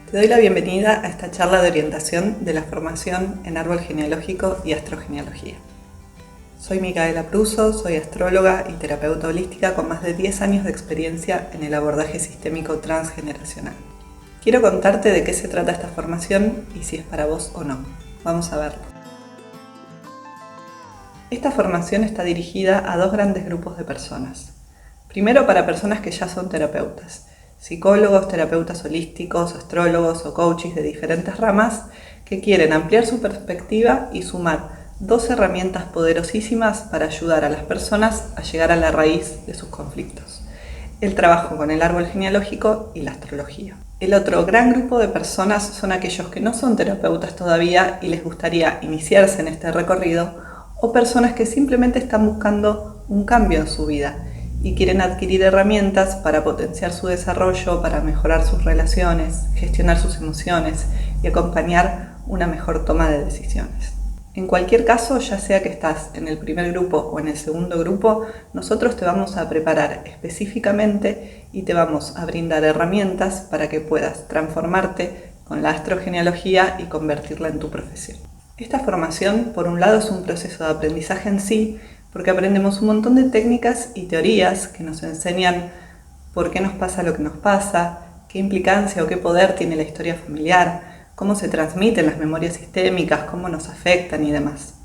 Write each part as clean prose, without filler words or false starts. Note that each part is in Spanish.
Te doy la bienvenida a esta charla de orientación de la formación en árbol genealógico y astrogenealogía. Soy Micaela Pruso, soy astróloga y terapeuta holística con más de 10 años de experiencia en el abordaje sistémico transgeneracional. Quiero contarte de qué se trata esta formación y si es para vos o no. Vamos a verlo. Esta formación está dirigida a dos grandes grupos de personas. Primero, para personas que ya son terapeutas, psicólogos, terapeutas holísticos, astrólogos o coaches de diferentes ramas que quieren ampliar su perspectiva y sumar dos herramientas poderosísimas para ayudar a las personas a llegar a la raíz de sus conflictos: el trabajo con el árbol genealógico y la astrología. El otro gran grupo de personas son aquellos que no son terapeutas todavía y les gustaría iniciarse en este recorrido, o personas que simplemente están buscando un cambio en su vida y quieren adquirir herramientas para potenciar su desarrollo, para mejorar sus relaciones, gestionar sus emociones y acompañar una mejor toma de decisiones. En cualquier caso, ya sea que estás en el primer grupo o en el segundo grupo, nosotros te vamos a preparar específicamente y te vamos a brindar herramientas para que puedas transformarte con la astrogenealogía y convertirla en tu profesión. Esta formación, por un lado, es un proceso de aprendizaje en sí, porque aprendemos un montón de técnicas y teorías que nos enseñan por qué nos pasa lo que nos pasa, qué implicancia o qué poder tiene la historia familiar, cómo se transmiten las memorias sistémicas, cómo nos afectan y demás.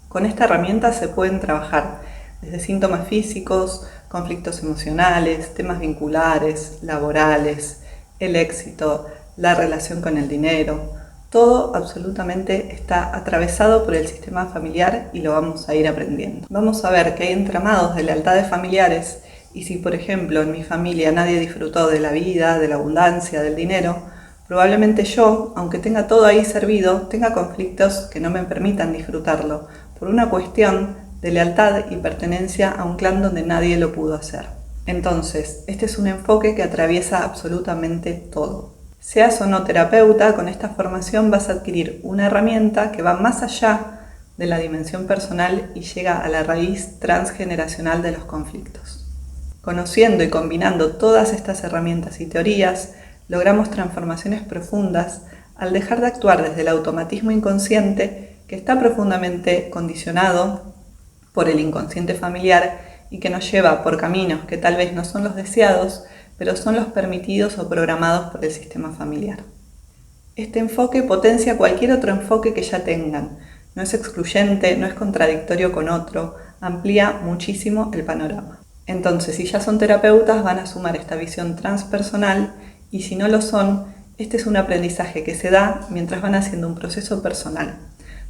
Con esta herramienta se pueden trabajar desde síntomas físicos, conflictos emocionales, temas vinculares, laborales, el éxito, la relación con el dinero. Todo absolutamente está atravesado por el sistema familiar y lo vamos a ir aprendiendo. Vamos a ver que hay entramados de lealtades familiares y si, por ejemplo, en mi familia nadie disfrutó de la vida, de la abundancia, del dinero, probablemente yo, aunque tenga todo ahí servido, tenga conflictos que no me permitan disfrutarlo por una cuestión de lealtad y pertenencia a un clan donde nadie lo pudo hacer. Entonces, este es un enfoque que atraviesa absolutamente todo. Seas o no terapeuta, con esta formación vas a adquirir una herramienta que va más allá de la dimensión personal y llega a la raíz transgeneracional de los conflictos. Conociendo y combinando todas estas herramientas y teorías, logramos transformaciones profundas al dejar de actuar desde el automatismo inconsciente que está profundamente condicionado por el inconsciente familiar y que nos lleva por caminos que tal vez no son los deseados, pero son los permitidos o programados por el sistema familiar. Este enfoque potencia cualquier otro enfoque que ya tengan. No es excluyente, no es contradictorio con otro, amplía muchísimo el panorama. Entonces, si ya son terapeutas, van a sumar esta visión transpersonal y si no lo son, este es un aprendizaje que se da mientras van haciendo un proceso personal,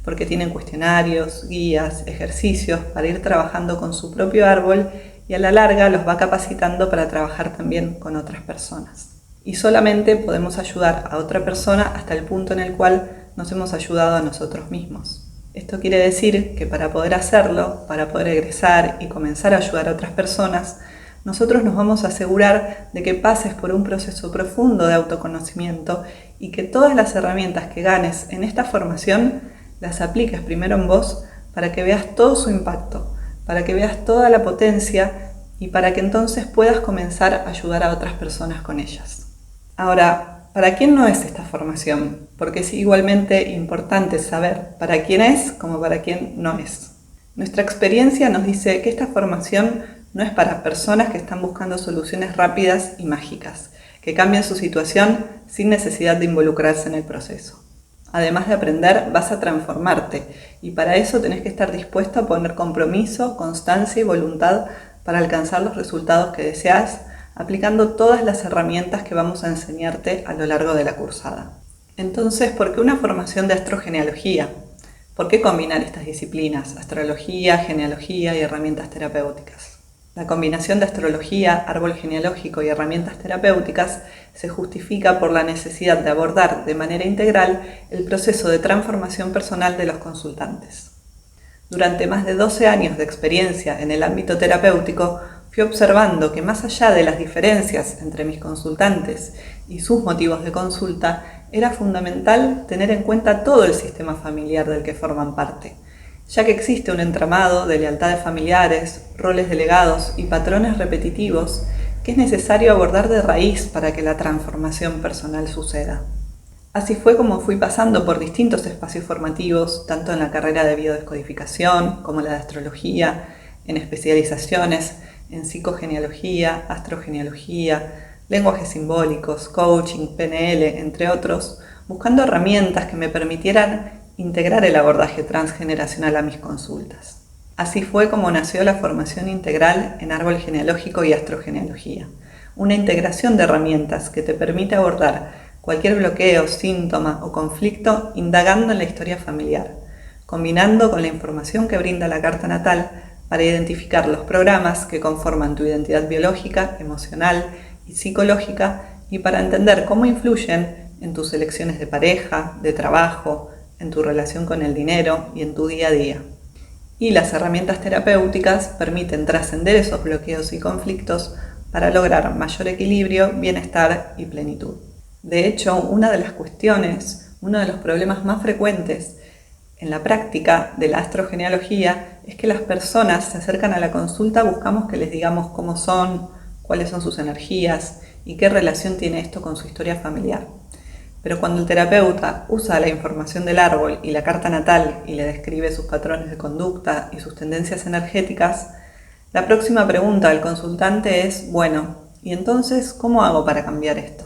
porque tienen cuestionarios, guías, ejercicios para ir trabajando con su propio árbol y a la larga los va capacitando para trabajar también con otras personas. Y solamente podemos ayudar a otra persona hasta el punto en el cual nos hemos ayudado a nosotros mismos. Esto quiere decir que para poder hacerlo, para poder egresar y comenzar a ayudar a otras personas, nosotros nos vamos a asegurar de que pases por un proceso profundo de autoconocimiento y que todas las herramientas que ganes en esta formación las apliques primero en vos para que veas todo su impacto, para que veas toda la potencia y para que entonces puedas comenzar a ayudar a otras personas con ellas. Ahora, ¿para quién no es esta formación? Porque es igualmente importante saber para quién es como para quién no es. Nuestra experiencia nos dice que esta formación no es para personas que están buscando soluciones rápidas y mágicas, que cambien su situación sin necesidad de involucrarse en el proceso. Además de aprender, vas a transformarte y para eso tenés que estar dispuesto a poner compromiso, constancia y voluntad para alcanzar los resultados que deseas, aplicando todas las herramientas que vamos a enseñarte a lo largo de la cursada. Entonces, ¿por qué una formación de astrogenealogía? ¿Por qué combinar estas disciplinas, astrología, genealogía y herramientas terapéuticas? La combinación de astrología, árbol genealógico y herramientas terapéuticas se justifica por la necesidad de abordar de manera integral el proceso de transformación personal de los consultantes. Durante más de 12 años de experiencia en el ámbito terapéutico, fui observando que más allá de las diferencias entre mis consultantes y sus motivos de consulta, era fundamental tener en cuenta todo el sistema familiar del que forman parte, ya que existe un entramado de lealtades familiares, roles delegados y patrones repetitivos que es necesario abordar de raíz para que la transformación personal suceda. Así fue como fui pasando por distintos espacios formativos, tanto en la carrera de biodescodificación como la de astrología, en especializaciones en psicogenealogía, astrogenealogía, lenguajes simbólicos, coaching, PNL, entre otros, buscando herramientas que me permitieran integrar el abordaje transgeneracional a mis consultas. Así fue como nació la formación integral en árbol genealógico y astrogenealogía, una integración de herramientas que te permite abordar cualquier bloqueo, síntoma o conflicto indagando en la historia familiar, combinando con la información que brinda la carta natal para identificar los programas que conforman tu identidad biológica, emocional y psicológica y para entender cómo influyen en tus elecciones de pareja, de trabajo, en tu relación con el dinero y en tu día a día. Y las herramientas terapéuticas permiten trascender esos bloqueos y conflictos para lograr mayor equilibrio, bienestar y plenitud. De hecho, una de las cuestiones, uno de los problemas más frecuentes en la práctica de la astrogenealogía es que las personas se acercan a la consulta, buscamos que les digamos cómo son, cuáles son sus energías y qué relación tiene esto con su historia familiar. Pero cuando el terapeuta usa la información del árbol y la carta natal y le describe sus patrones de conducta y sus tendencias energéticas, la próxima pregunta del consultante es, bueno, ¿y entonces cómo hago para cambiar esto?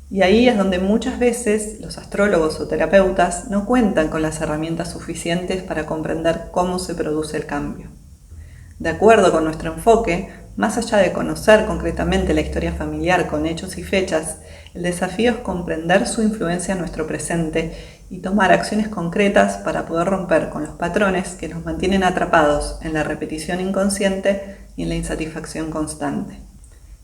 Y ahí es donde muchas veces los astrólogos o terapeutas no cuentan con las herramientas suficientes para comprender cómo se produce el cambio. De acuerdo con nuestro enfoque, más allá de conocer concretamente la historia familiar con hechos y fechas, el desafío es comprender su influencia en nuestro presente y tomar acciones concretas para poder romper con los patrones que nos mantienen atrapados en la repetición inconsciente y en la insatisfacción constante.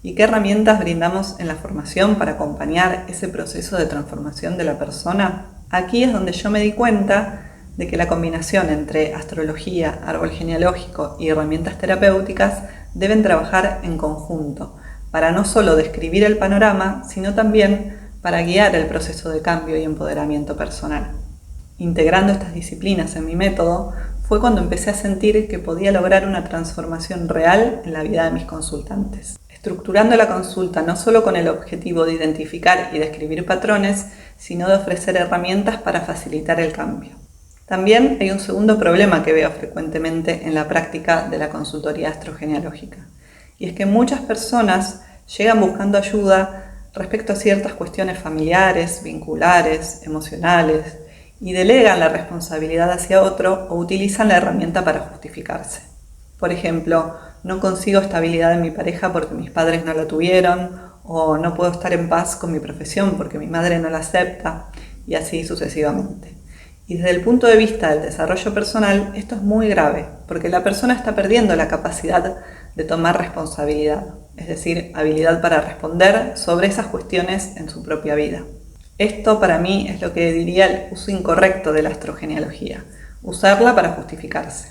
¿Y qué herramientas brindamos en la formación para acompañar ese proceso de transformación de la persona? Aquí es donde yo me di cuenta de que la combinación entre astrología, árbol genealógico y herramientas terapéuticas deben trabajar en conjunto, para no solo describir el panorama, sino también para guiar el proceso de cambio y empoderamiento personal. Integrando estas disciplinas en mi método, fue cuando empecé a sentir que podía lograr una transformación real en la vida de mis consultantes. Estructurando la consulta no solo con el objetivo de identificar y describir patrones, sino de ofrecer herramientas para facilitar el cambio. También hay un segundo problema que veo frecuentemente en la práctica de la consultoría astrogenealógica, y es que muchas personas llegan buscando ayuda respecto a ciertas cuestiones familiares, vinculares, emocionales, y delegan la responsabilidad hacia otro o utilizan la herramienta para justificarse. Por ejemplo, no consigo estabilidad en mi pareja porque mis padres no la tuvieron, o no puedo estar en paz con mi profesión porque mi madre no la acepta, y así sucesivamente. Y desde el punto de vista del desarrollo personal, esto es muy grave, porque la persona está perdiendo la capacidad de tomar responsabilidad, es decir, habilidad para responder sobre esas cuestiones en su propia vida. Esto para mí es lo que diría el uso incorrecto de la astrogenealogía, usarla para justificarse.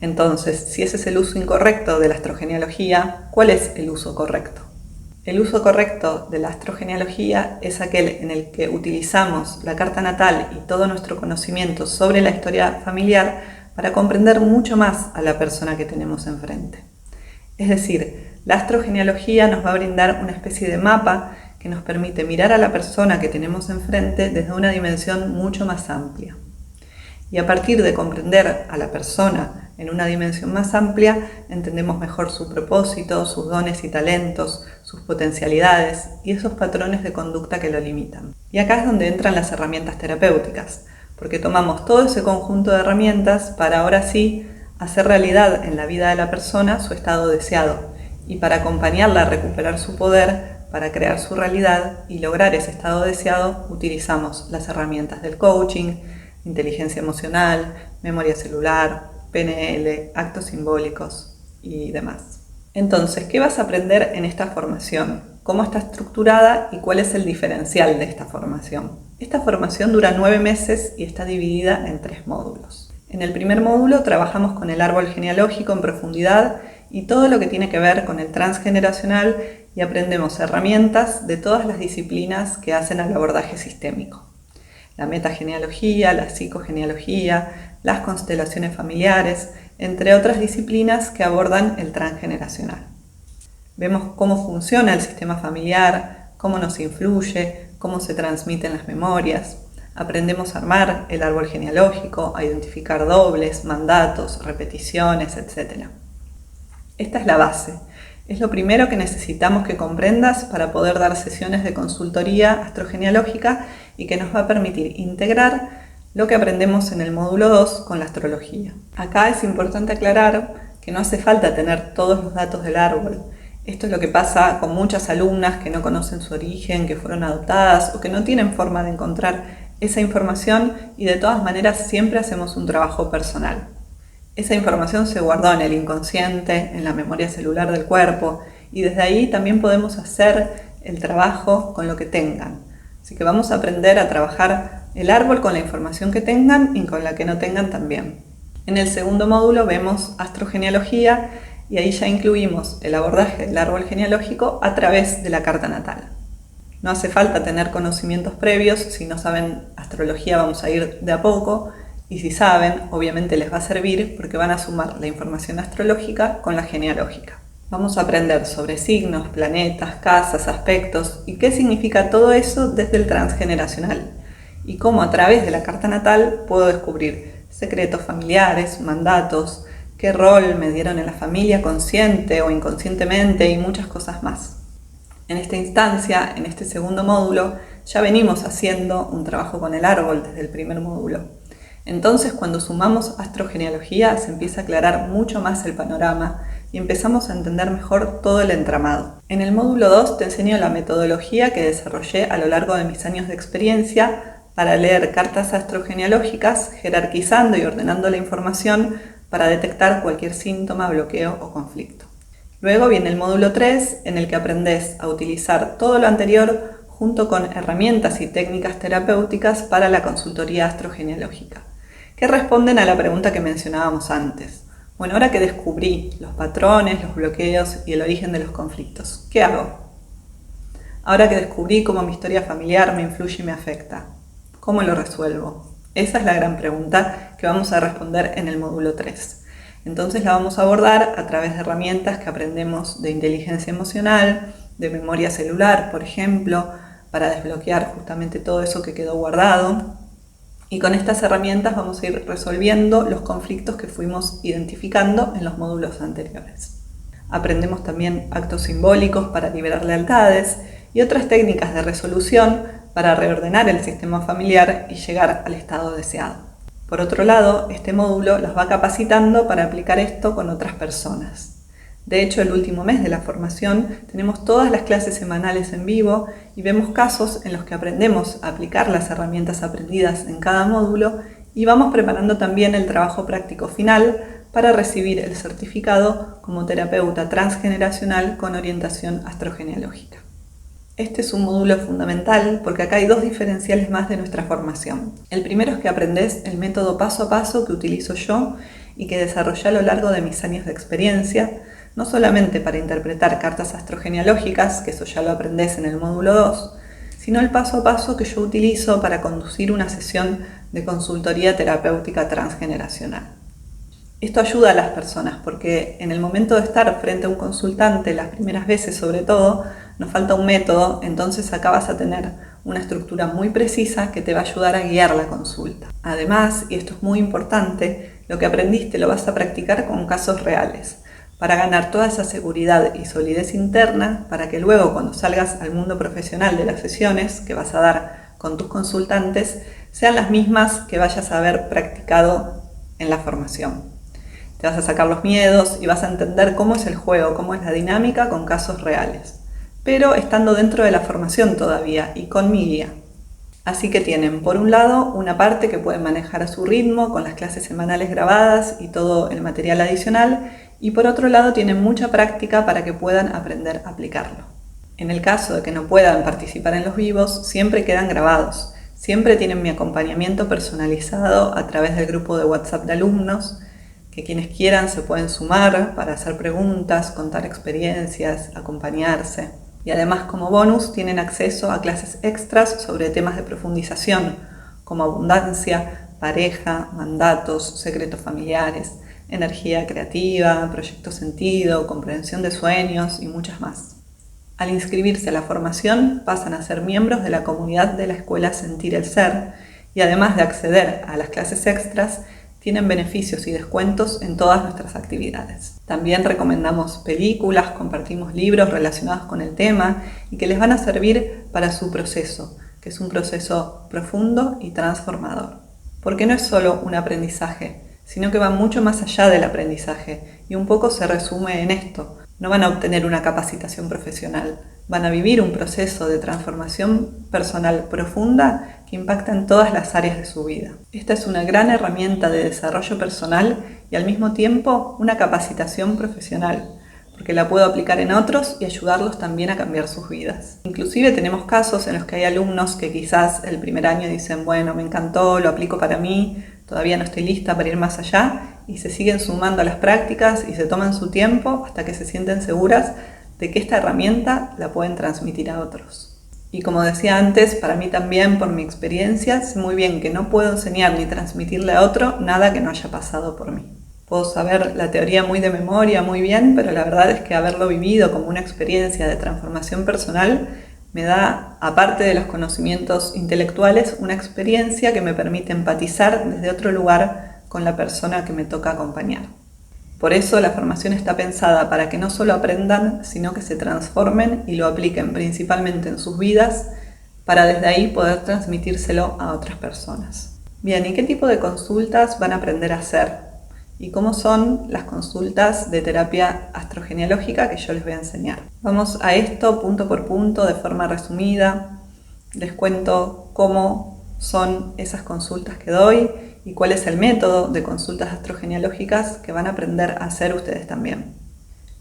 Entonces, si ese es el uso incorrecto de la astrogenealogía, ¿cuál es el uso correcto? El uso correcto de la astrogenealogía es aquel en el que utilizamos la carta natal y todo nuestro conocimiento sobre la historia familiar para comprender mucho más a la persona que tenemos enfrente. Es decir, la astrogenealogía nos va a brindar una especie de mapa que nos permite mirar a la persona que tenemos enfrente desde una dimensión mucho más amplia. Y a partir de comprender a la persona en una dimensión más amplia, entendemos mejor su propósito, sus dones y talentos, sus potencialidades y esos patrones de conducta que lo limitan. Y acá es donde entran las herramientas terapéuticas, porque tomamos todo ese conjunto de herramientas para ahora sí hacer realidad en la vida de la persona su estado deseado y para acompañarla a recuperar su poder, para crear su realidad y lograr ese estado deseado, utilizamos las herramientas del coaching, inteligencia emocional, memoria celular, PNL, actos simbólicos y demás. Entonces, ¿qué vas a aprender en esta formación? ¿Cómo está estructurada y cuál es el diferencial de esta formación? Esta formación dura 9 meses y está dividida en 3 módulos. En el primer módulo trabajamos con el árbol genealógico en profundidad y todo lo que tiene que ver con el transgeneracional y aprendemos herramientas de todas las disciplinas que hacen al abordaje sistémico. La metagenealogía, la psicogenealogía, las constelaciones familiares, entre otras disciplinas que abordan el transgeneracional. Vemos cómo funciona el sistema familiar, cómo nos influye, cómo se transmiten las memorias. Aprendemos a armar el árbol genealógico, a identificar dobles, mandatos, repeticiones, etc. Esta es la base. Es lo primero que necesitamos que comprendas para poder dar sesiones de consultoría astrogenealógica y que nos va a permitir integrar lo que aprendemos en el módulo 2 con la astrología. Acá es importante aclarar que no hace falta tener todos los datos del árbol. Esto es lo que pasa con muchas alumnas que no conocen su origen, que fueron adoptadas o que no tienen forma de encontrar esa información y de todas maneras siempre hacemos un trabajo personal. Esa información se guardó en el inconsciente, en la memoria celular del cuerpo y desde ahí también podemos hacer el trabajo con lo que tengan. Así que vamos a aprender a trabajar el árbol con la información que tengan y con la que no tengan también. En el segundo módulo vemos astrogenealogía y ahí ya incluimos el abordaje del árbol genealógico a través de la carta natal. No hace falta tener conocimientos previos, si no saben astrología vamos a ir de a poco y si saben, obviamente les va a servir porque van a sumar la información astrológica con la genealógica. Vamos a aprender sobre signos, planetas, casas, aspectos y qué significa todo eso desde el transgeneracional y cómo a través de la carta natal puedo descubrir secretos familiares, mandatos, qué rol me dieron en la familia consciente o inconscientemente y muchas cosas más. En esta instancia, en este segundo módulo, ya venimos haciendo un trabajo con el árbol desde el primer módulo. Entonces, cuando sumamos astrogenealogía, se empieza a aclarar mucho más el panorama y empezamos a entender mejor todo el entramado. En el módulo 2 te enseño la metodología que desarrollé a lo largo de mis años de experiencia para leer cartas astrogenealógicas, jerarquizando y ordenando la información para detectar cualquier síntoma, bloqueo o conflicto. Luego viene el módulo 3, en el que aprendes a utilizar todo lo anterior junto con herramientas y técnicas terapéuticas para la consultoría astrogenealógica, que responden a la pregunta que mencionábamos antes. Bueno, ahora que descubrí los patrones, los bloqueos y el origen de los conflictos, ¿qué hago? Ahora que descubrí cómo mi historia familiar me influye y me afecta, ¿cómo lo resuelvo? Esa es la gran pregunta que vamos a responder en el módulo 3. Entonces la vamos a abordar a través de herramientas que aprendemos de inteligencia emocional, de memoria celular, por ejemplo, para desbloquear justamente todo eso que quedó guardado. Y con estas herramientas vamos a ir resolviendo los conflictos que fuimos identificando en los módulos anteriores. Aprendemos también actos simbólicos para liberar lealtades y otras técnicas de resolución para reordenar el sistema familiar y llegar al estado deseado. Por otro lado, este módulo los va capacitando para aplicar esto con otras personas. De hecho, el último mes de la formación tenemos todas las clases semanales en vivo y vemos casos en los que aprendemos a aplicar las herramientas aprendidas en cada módulo y vamos preparando también el trabajo práctico final para recibir el certificado como terapeuta transgeneracional con orientación astrogenealógica. Este es un módulo fundamental porque acá hay dos diferenciales más de nuestra formación. El primero es que aprendés el método paso a paso que utilizo yo y que desarrollé a lo largo de mis años de experiencia, no solamente para interpretar cartas astrogenealógicas, que eso ya lo aprendés en el módulo 2, sino el paso a paso que yo utilizo para conducir una sesión de consultoría terapéutica transgeneracional. Esto ayuda a las personas porque en el momento de estar frente a un consultante, las primeras veces sobre todo, nos falta un método, entonces acá vas a tener una estructura muy precisa que te va a ayudar a guiar la consulta. Además, y esto es muy importante, lo que aprendiste lo vas a practicar con casos reales, para ganar toda esa seguridad y solidez interna, para que luego cuando salgas al mundo profesional de las sesiones que vas a dar con tus consultantes, sean las mismas que vayas a haber practicado en la formación. Te vas a sacar los miedos y vas a entender cómo es el juego, cómo es la dinámica con casos reales, pero estando dentro de la formación todavía y con mi guía. Así que tienen, por un lado, una parte que pueden manejar a su ritmo con las clases semanales grabadas y todo el material adicional, y por otro lado tienen mucha práctica para que puedan aprender a aplicarlo. En el caso de que no puedan participar en los vivos, siempre quedan grabados. Siempre tienen mi acompañamiento personalizado a través del grupo de WhatsApp de alumnos, que quienes quieran se pueden sumar para hacer preguntas, contar experiencias, acompañarse. Y además, como bonus, tienen acceso a clases extras sobre temas de profundización, como abundancia, pareja, mandatos, secretos familiares, energía creativa, proyecto sentido, comprensión de sueños y muchas más. Al inscribirse a la formación pasan a ser miembros de la comunidad de la escuela Sentir el Ser y además de acceder a las clases extras, tienen beneficios y descuentos en todas nuestras actividades. También recomendamos películas, compartimos libros relacionados con el tema y que les van a servir para su proceso, que es un proceso profundo y transformador. Porque no es solo un aprendizaje, sino que va mucho más allá del aprendizaje y un poco se resume en esto. No van a obtener una capacitación profesional, van a vivir un proceso de transformación personal profunda que impacta en todas las áreas de su vida. Esta es una gran herramienta de desarrollo personal y al mismo tiempo una capacitación profesional, porque la puedo aplicar en otros y ayudarlos también a cambiar sus vidas. Inclusive tenemos casos en los que hay alumnos que quizás el primer año dicen, bueno, me encantó, lo aplico para mí, todavía no estoy lista para ir más allá, y se siguen sumando a las prácticas y se toman su tiempo hasta que se sienten seguras de que esta herramienta la pueden transmitir a otros. Y como decía antes, para mí también, por mi experiencia, sé muy bien que no puedo enseñar ni transmitirle a otro nada que no haya pasado por mí. Puedo saber la teoría muy de memoria, muy bien, pero la verdad es que haberlo vivido como una experiencia de transformación personal me da, aparte de los conocimientos intelectuales, una experiencia que me permite empatizar desde otro lugar con la persona que me toca acompañar. Por eso la formación está pensada para que no solo aprendan, sino que se transformen y lo apliquen principalmente en sus vidas, para desde ahí poder transmitírselo a otras personas. Bien, ¿y qué tipo de consultas van a aprender a hacer? ¿Y cómo son las consultas de terapia astrogenealógica que yo les voy a enseñar? Vamos a esto punto por punto, de forma resumida. Les cuento cómo son esas consultas que doy y cuál es el método de consultas astrogenealógicas que van a aprender a hacer ustedes también.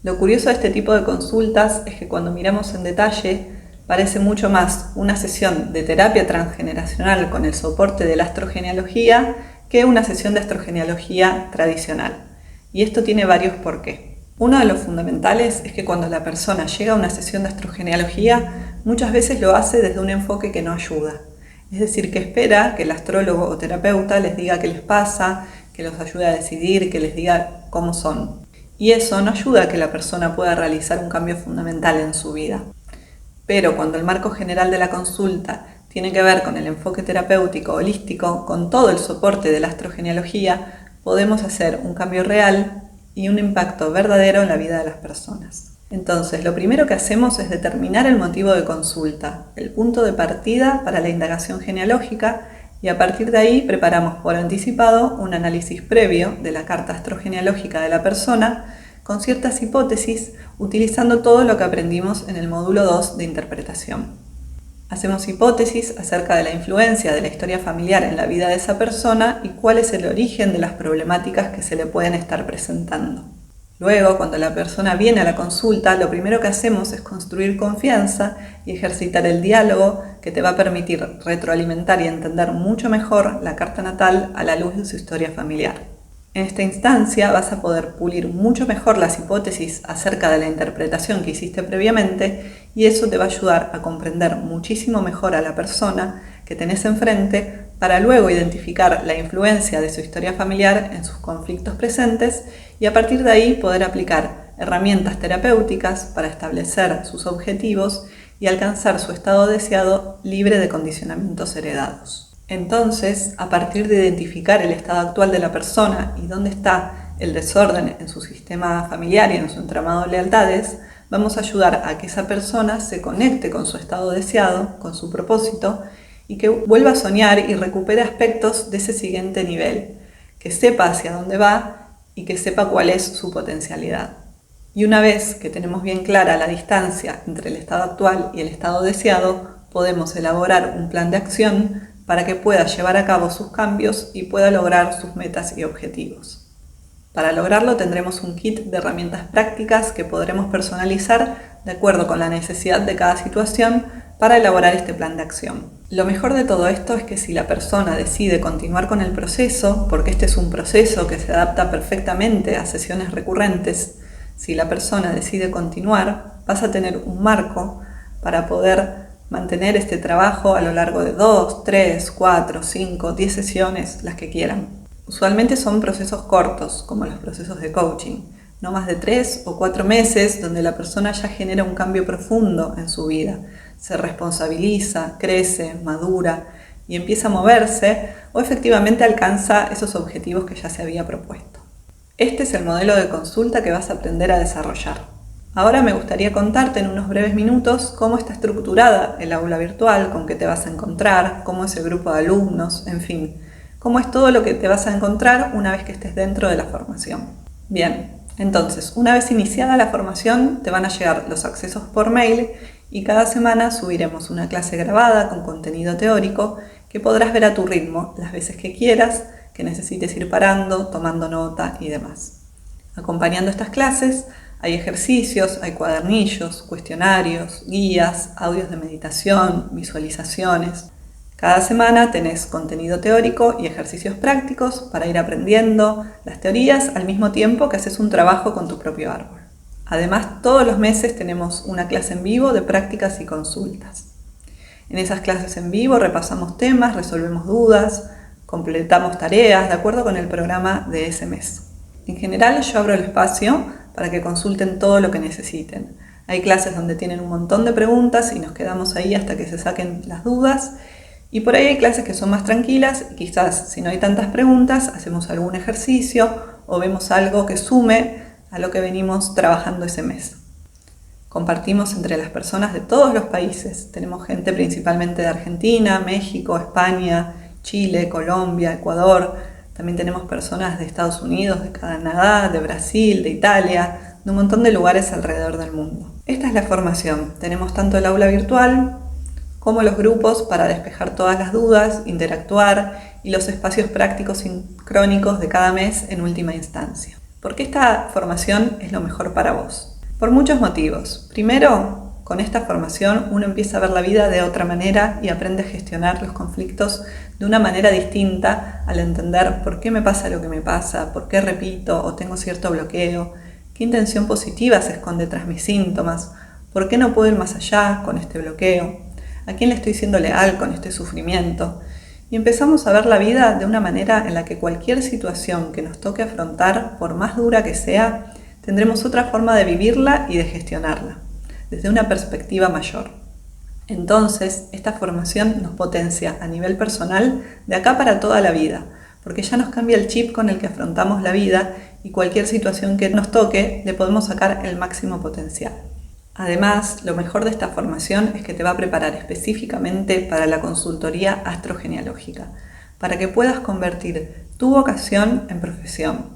Lo curioso de este tipo de consultas es que cuando miramos en detalle parece mucho más una sesión de terapia transgeneracional con el soporte de la astrogenealogía que una sesión de astrogenealogía tradicional. Y esto tiene varios porqués. Uno de los fundamentales es que cuando la persona llega a una sesión de astrogenealogía, muchas veces lo hace desde un enfoque que no ayuda. Es decir, que espera que el astrólogo o terapeuta les diga qué les pasa, que los ayude a decidir, que les diga cómo son. Y eso no ayuda a que la persona pueda realizar un cambio fundamental en su vida. Pero cuando el marco general de la consulta tiene que ver con el enfoque terapéutico holístico, con todo el soporte de la astrogenealogía, podemos hacer un cambio real y un impacto verdadero en la vida de las personas. Entonces, lo primero que hacemos es determinar el motivo de consulta, el punto de partida para la indagación genealógica, y a partir de ahí preparamos por anticipado un análisis previo de la carta astrogenealógica de la persona con ciertas hipótesis, utilizando todo lo que aprendimos en el módulo 2 de interpretación. Hacemos hipótesis acerca de la influencia de la historia familiar en la vida de esa persona y cuál es el origen de las problemáticas que se le pueden estar presentando. Luego, cuando la persona viene a la consulta, lo primero que hacemos es construir confianza y ejercitar el diálogo que te va a permitir retroalimentar y entender mucho mejor la carta natal a la luz de su historia familiar. En esta instancia vas a poder pulir mucho mejor las hipótesis acerca de la interpretación que hiciste previamente y eso te va a ayudar a comprender muchísimo mejor a la persona que tenés enfrente para luego identificar la influencia de su historia familiar en sus conflictos presentes y a partir de ahí poder aplicar herramientas terapéuticas para establecer sus objetivos y alcanzar su estado deseado libre de condicionamientos heredados. Entonces, a partir de identificar el estado actual de la persona y dónde está el desorden en su sistema familiar y en su entramado de lealtades, vamos a ayudar a que esa persona se conecte con su estado deseado, con su propósito, y que vuelva a soñar y recupere aspectos de ese siguiente nivel, que sepa hacia dónde va y que sepa cuál es su potencialidad. Y una vez que tenemos bien clara la distancia entre el estado actual y el estado deseado, podemos elaborar un plan de acción para que pueda llevar a cabo sus cambios y pueda lograr sus metas y objetivos. Para lograrlo tendremos un kit de herramientas prácticas que podremos personalizar de acuerdo con la necesidad de cada situación para elaborar este plan de acción. Lo mejor de todo esto es que si la persona decide continuar con el proceso, porque este es un proceso que se adapta perfectamente a sesiones recurrentes, si la persona decide continuar, vas a tener un marco para poder mantener este trabajo a lo largo de 2, 3, 4, 5, 10 sesiones, las que quieran. Usualmente son procesos cortos, como los procesos de coaching, no más de 3 o 4 meses, donde la persona ya genera un cambio profundo en su vida, se responsabiliza, crece, madura y empieza a moverse, o efectivamente alcanza esos objetivos que ya se había propuesto. Este es el modelo de consulta que vas a aprender a desarrollar. Ahora me gustaría contarte en unos breves minutos cómo está estructurada el aula virtual, con qué te vas a encontrar, cómo es el grupo de alumnos, en fin, cómo es todo lo que te vas a encontrar una vez que estés dentro de la formación. Bien, entonces, una vez iniciada la formación, te van a llegar los accesos por mail y cada semana subiremos una clase grabada con contenido teórico que podrás ver a tu ritmo las veces que quieras, que necesites ir parando, tomando nota y demás. Acompañando estas clases hay ejercicios, hay cuadernillos, cuestionarios, guías, audios de meditación, visualizaciones. Cada semana tenés contenido teórico y ejercicios prácticos para ir aprendiendo las teorías al mismo tiempo que haces un trabajo con tu propio árbol. Además, todos los meses tenemos una clase en vivo de prácticas y consultas. En esas clases en vivo repasamos temas, resolvemos dudas, completamos tareas de acuerdo con el programa de ese mes. En general, yo abro el espacio para que consulten todo lo que necesiten. Hay clases donde tienen un montón de preguntas y nos quedamos ahí hasta que se saquen las dudas. Y por ahí hay clases que son más tranquilas y quizás si no hay tantas preguntas hacemos algún ejercicio o vemos algo que sume a lo que venimos trabajando ese mes. Compartimos entre las personas de todos los países. Tenemos gente principalmente de Argentina, México, España, Chile, Colombia, Ecuador. También tenemos personas de Estados Unidos, de Canadá, de Brasil, de Italia, de un montón de lugares alrededor del mundo. Esta es la formación. Tenemos tanto el aula virtual como los grupos para despejar todas las dudas, interactuar y los espacios prácticos sincrónicos de cada mes en última instancia. ¿Por qué esta formación es lo mejor para vos? Por muchos motivos. Primero, con esta formación uno empieza a ver la vida de otra manera y aprende a gestionar los conflictos de una manera distinta al entender por qué me pasa lo que me pasa, por qué repito o tengo cierto bloqueo, qué intención positiva se esconde tras mis síntomas, por qué no puedo ir más allá con este bloqueo, a quién le estoy siendo leal con este sufrimiento. Y empezamos a ver la vida de una manera en la que cualquier situación que nos toque afrontar, por más dura que sea, tendremos otra forma de vivirla y de gestionarla, desde una perspectiva mayor. Entonces, esta formación nos potencia a nivel personal de acá para toda la vida, porque ya nos cambia el chip con el que afrontamos la vida y cualquier situación que nos toque le podemos sacar el máximo potencial. Además, lo mejor de esta formación es que te va a preparar específicamente para la consultoría astrogenealógica, para que puedas convertir tu vocación en profesión.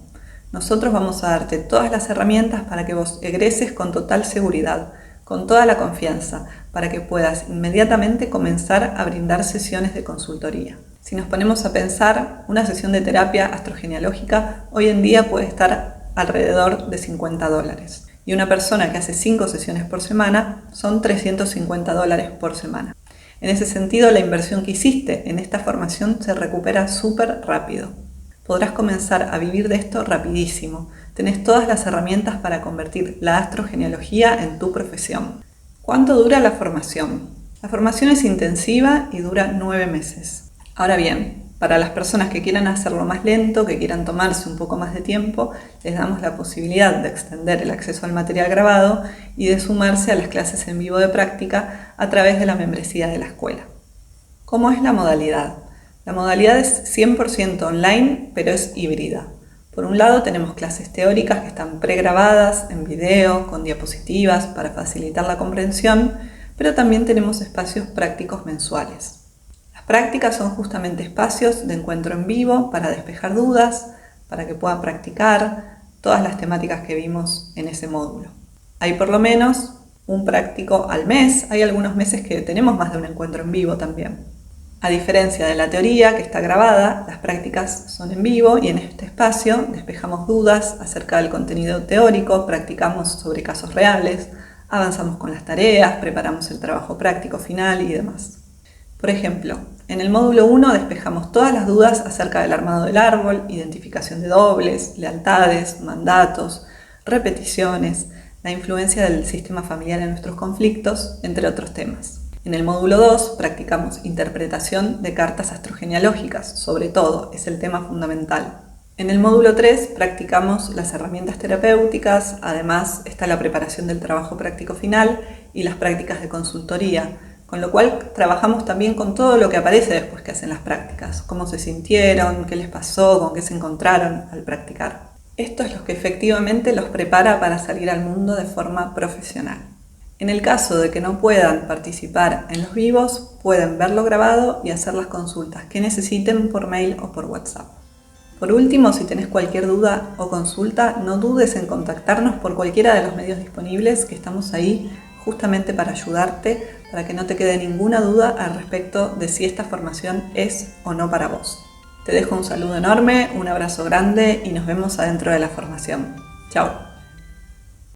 Nosotros vamos a darte todas las herramientas para que vos egreses con total seguridad, con toda la confianza, para que puedas inmediatamente comenzar a brindar sesiones de consultoría. Si nos ponemos a pensar, una sesión de terapia astrogenealógica hoy en día puede estar alrededor de $50. Y una persona que hace 5 sesiones por semana son $350 por semana. En ese sentido, la inversión que hiciste en esta formación se recupera súper rápido. Podrás comenzar a vivir de esto rapidísimo. Tenés todas las herramientas para convertir la astrogenealogía en tu profesión. ¿Cuánto dura la formación? La formación es intensiva y dura 9 meses. Ahora bien, para las personas que quieran hacerlo más lento, que quieran tomarse un poco más de tiempo, les damos la posibilidad de extender el acceso al material grabado y de sumarse a las clases en vivo de práctica a través de la membresía de la escuela. ¿Cómo es la modalidad? La modalidad es 100% online, pero es híbrida. Por un lado tenemos clases teóricas que están pregrabadas en video, con diapositivas para facilitar la comprensión, pero también tenemos espacios prácticos mensuales. Las prácticas son justamente espacios de encuentro en vivo para despejar dudas, para que puedan practicar todas las temáticas que vimos en ese módulo. Hay por lo menos un práctico al mes, hay algunos meses que tenemos más de un encuentro en vivo también. A diferencia de la teoría que está grabada, las prácticas son en vivo y en este espacio despejamos dudas acerca del contenido teórico, practicamos sobre casos reales, avanzamos con las tareas, preparamos el trabajo práctico final y demás. Por ejemplo, en el módulo 1 despejamos todas las dudas acerca del armado del árbol, identificación de dobles, lealtades, mandatos, repeticiones, la influencia del sistema familiar en nuestros conflictos, entre otros temas. En el módulo 2 practicamos interpretación de cartas astrogenealógicas, sobre todo, es el tema fundamental. En el módulo 3 practicamos las herramientas terapéuticas, además está la preparación del trabajo práctico final y las prácticas de consultoría, con lo cual trabajamos también con todo lo que aparece después que hacen las prácticas, cómo se sintieron, qué les pasó, con qué se encontraron al practicar. Esto es lo que efectivamente los prepara para salir al mundo de forma profesional. En el caso de que no puedan participar en los vivos, pueden verlo grabado y hacer las consultas que necesiten por mail o por WhatsApp. Por último, si tenés cualquier duda o consulta, no dudes en contactarnos por cualquiera de los medios disponibles, que estamos ahí justamente para ayudarte, para que no te quede ninguna duda al respecto de si esta formación es o no para vos. Te dejo un saludo enorme, un abrazo grande y nos vemos adentro de la formación. Chao.